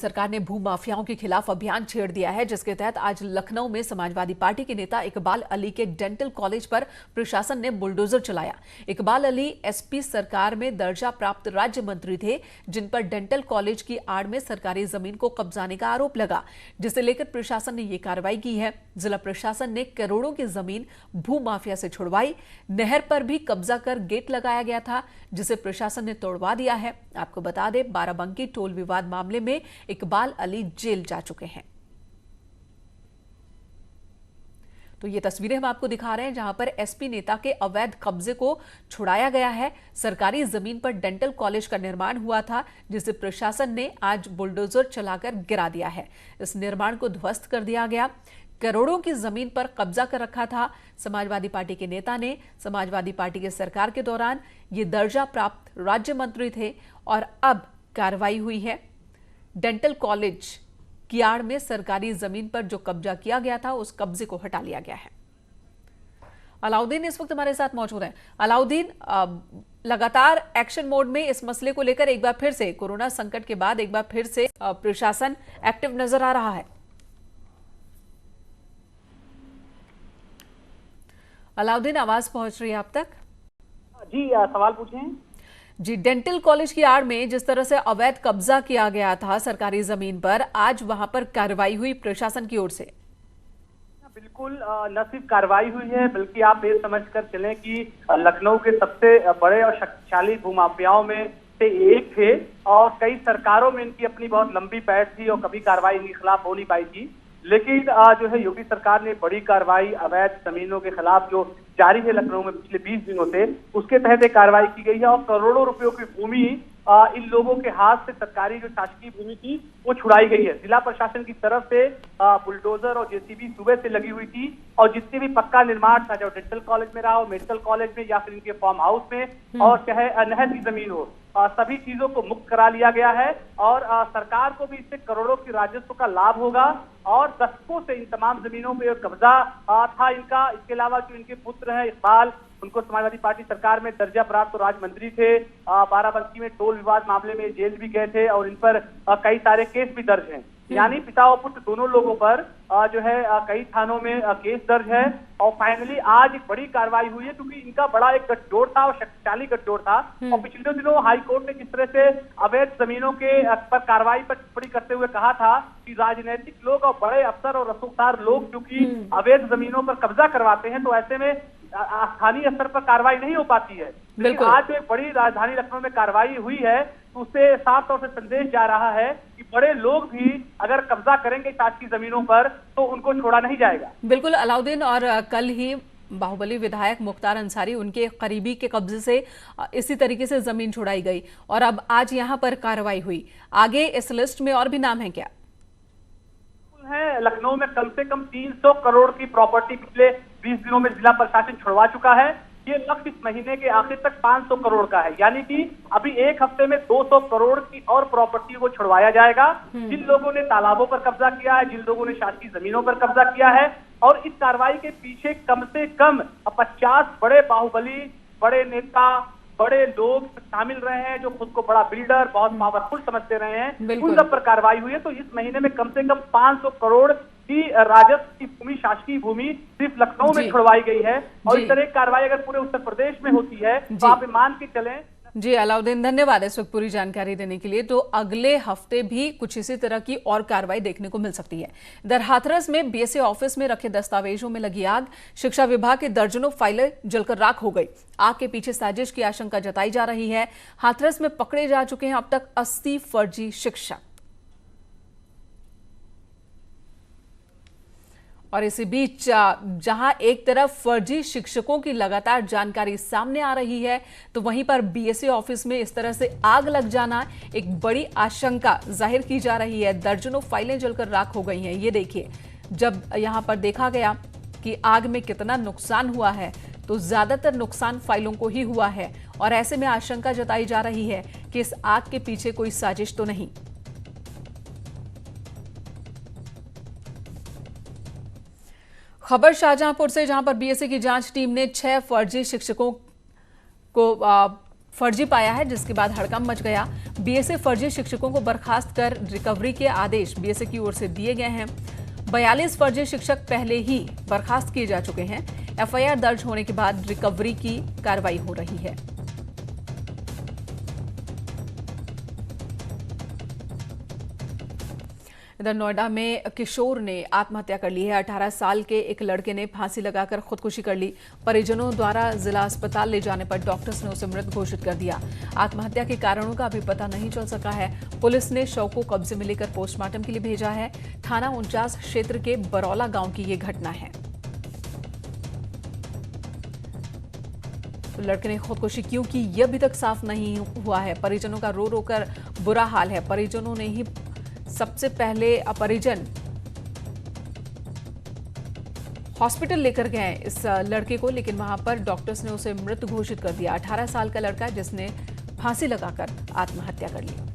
सरकार ने भूमाफियाओं के खिलाफ अभियान छेड़ दिया है, जिसके तहत आज लखनऊ में समाजवादी पार्टी के नेता इकबाल अली के डेंटल कॉलेज पर प्रशासन ने बुलडोजर चलाया। इकबाल अली एसपी सरकार में दर्जा प्राप्त राज्य मंत्री थे, जिन पर डेंटल कॉलेज की आड़ में सरकारी जमीन को कब्जाने का आरोप लगा, जिसे लेकर प्रशासन ने ये कार्रवाई की है। जिला प्रशासन ने करोड़ों की जमीन भूमाफिया से छुड़वाई। नहर पर भी कब्जा कर गेट लगाया गया था, जिसे प्रशासन ने तोड़वा दिया है। आपको बता दें, बाराबंकी टोल विवाद मामले में इकबाल अली जेल जा चुके हैं। तो ये तस्वीरें हम आपको दिखा रहे हैं, जहां पर एसपी नेता के अवैध कब्जे को छुड़ाया गया है। सरकारी जमीन पर डेंटल कॉलेज का निर्माण हुआ था, जिसे प्रशासन ने आज बुलडोजर चलाकर गिरा दिया है। इस निर्माण को ध्वस्त कर दिया गया। करोड़ों की जमीन पर कब्जा कर रखा था समाजवादी पार्टी के नेता ने। समाजवादी पार्टी के सरकार के दौरान ये दर्जा प्राप्त राज्य मंत्री थे और अब कार्रवाई हुई है। डेंटल कॉलेज की आड़ में सरकारी जमीन पर जो कब्जा किया गया था, उस कब्जे को हटा लिया गया है। अलाउद्दीन इस वक्त हमारे साथ मौजूद हैं। अलाउद्दीन, लगातार एक्शन मोड में इस मसले को लेकर एक बार फिर से कोरोना संकट के बाद एक बार फिर से प्रशासन एक्टिव नजर आ रहा है। अलाउद्दीन, आवाज पहुंच रही है आप तक? जी, सवाल पूछें। जी, डेंटल कॉलेज की आड़ में जिस तरह से अवैध कब्जा किया गया था सरकारी जमीन पर, आज वहां पर कार्रवाई हुई प्रशासन की ओर से। बिल्कुल, न सिर्फ कार्रवाई हुई है, बल्कि आप ये समझकर चलें कि लखनऊ के सबसे बड़े और शक्तिशाली भूमाफियाओं में से एक थे और कई सरकारों में इनकी अपनी बहुत लंबी पैठ थी और कभी कार्रवाई इनके खिलाफ हो नहीं पाई थी। लेकिन जो है योगी सरकार ने बड़ी कार्रवाई अवैध जमीनों के खिलाफ जो जारी है लखनऊ में पिछले 20 दिनों से, उसके तहत एक कार्रवाई की गई है और करोड़ों रुपयों की भूमि इन लोगों के हाथ से, सरकारी जो शासकीय भूमि थी, वो छुड़ाई गई है। जिला प्रशासन की तरफ से बुलडोजर और जेसीबी सुबह से लगी हुई थी और जितने भी पक्का निर्माण था, चाहे डेंटल कॉलेज में रहा हो, मेडिकल कॉलेज में या फिर इनके फार्म हाउस में और चाहे नहर की जमीन हो, सभी चीजों को मुक्त करा लिया गया है और सरकार को भी इससे करोड़ों की राजस्व का लाभ होगा और दशकों से इन तमाम जमीनों पे कब्जा था इनका। इसके अलावा जो इनके पुत्र हैं इकबाल, उनको समाजवादी पार्टी सरकार में दर्जा प्राप्त राज्य मंत्री थे। बाराबंकी में टोल विवाद मामले में जेल भी गए थे और इन पर कई सारे केस भी दर्ज हैं। यानी पिता और पुत्र दोनों लोगों पर जो है कई थानों में केस दर्ज है और फाइनली आज एक बड़ी कार्रवाई हुई है, क्योंकि इनका बड़ा एक गठजोड़ था और शक्तिशाली गठजोड़ था। और पिछले दिनों हाई कोर्ट ने जिस तरह से अवैध जमीनों के पर कार्रवाई पर टिप्पणी करते हुए कहा था कि राजनीतिक लोग और बड़े अफसर और रसूखदार लोग क्योंकि अवैध जमीनों पर कब्जा करवाते हैं, तो ऐसे में स्थानीय स्तर पर कार्रवाई नहीं हो पाती है। लेकिन आज जो एक बड़ी राजधानी लखनऊ में कार्रवाई हुई है, तो उससे साफ तौर से संदेश जा रहा है कि बड़े लोग भी अगर कब्जा करेंगे शासकीय जमीनों पर तो उनको छोड़ा नहीं जाएगा। बिल्कुल अलाउद्दीन, और कल ही बाहुबली विधायक मुख्तार अंसारी, उनके करीबी के कब्जे से इसी तरीके से जमीन छुड़ाई गई और अब आज यहाँ पर कार्रवाई हुई। आगे इस लिस्ट में और भी नाम है क्या? है, लखनऊ में कम से कम 300 करोड़ की प्रॉपर्टी पिछले 20 दिनों में जिला प्रशासन छुड़वा चुका है। ये लक्ष्य इस महीने के आखिर तक 500 करोड़ का है, यानी कि अभी एक हफ्ते में 200 करोड़ की और प्रॉपर्टी को छुड़वाया जाएगा। जिन लोगों ने तालाबों पर कब्जा किया है, जिन लोगों ने शासकीय जमीनों पर कब्जा किया है, और इस कार्रवाई के पीछे कम से कम 50 बड़े बाहुबली, बड़े नेता, बड़े लोग शामिल रहे हैं, जो खुद को बड़ा बिल्डर, बहुत पावरफुल समझते रहे हैं, उन सब पर कार्रवाई हुई है। तो इस महीने में कम से कम 500 करोड़ की राजस्व की भूमि, शासकीय भूमि सिर्फ लखनऊ में छुड़वाई गई है और इस तरह की कार्रवाई अगर पूरे उत्तर प्रदेश में होती है तो आप मान के चलें। जी अलाउद्दीन, धन्यवाद इस वक्त पूरी जानकारी देने के लिए। तो अगले हफ्ते भी कुछ इसी तरह की और कार्रवाई देखने को मिल सकती है। इधर हाथरस में बीएसए ऑफिस में रखे दस्तावेजों में लगी आग, शिक्षा विभाग की दर्जनों फाइलें जलकर राख हो गई। आग के पीछे साजिश की आशंका जताई जा रही है। हाथरस में पकड़े जा चुके हैं अब तक 80 फर्जी शिक्षक। और इसी बीच जहां एक तरफ फर्जी शिक्षकों की लगातार जानकारी सामने आ रही है, तो वहीं पर बीएसए ऑफिस में इस तरह से आग लग जाना एक बड़ी आशंका जाहिर की जा रही है। दर्जनों फाइलें जलकर राख हो गई हैं। ये देखिए, जब यहां पर देखा गया कि आग में कितना नुकसान हुआ है, तो ज्यादातर नुकसान फाइलों को ही हुआ है और ऐसे में आशंका जताई जा रही है कि इस आग के पीछे कोई साजिश तो नहीं। खबर शाहजहांपुर से, जहां पर बीएसए की जांच टीम ने 6 फर्जी शिक्षकों को फर्जी पाया है, जिसके बाद हड़कंप मच गया। बीएसए फर्जी शिक्षकों को बर्खास्त कर रिकवरी के आदेश बीएसए की ओर से दिए गए हैं। 42 फर्जी शिक्षक पहले ही बर्खास्त किए जा चुके हैं। एफआईआर दर्ज होने के बाद रिकवरी की कार्रवाई हो रही है। इधर नोएडा में किशोर ने आत्महत्या कर ली है। 18 साल के एक लड़के ने फांसी लगाकर खुदकुशी कर ली। परिजनों द्वारा जिला अस्पताल ले जाने पर डॉक्टर्स ने उसे मृत घोषित कर दिया। आत्महत्या के कारणों का अभी पता नहीं चल सका है। पुलिस ने शव को कब्जे में लेकर पोस्टमार्टम के लिए भेजा है। थाना 49 क्षेत्र के बरौला गांव की ये घटना है। तो लड़के ने खुदकुशी क्यों की, यह अभी तक साफ नहीं हुआ है। परिजनों का रो रो कर बुरा हाल है। परिजनों ने ही सबसे पहले परिजन हॉस्पिटल लेकर गए इस लड़के को, लेकिन वहां पर डॉक्टर्स ने उसे मृत घोषित कर दिया। 18 साल का लड़का जिसने फांसी लगाकर आत्महत्या कर ली।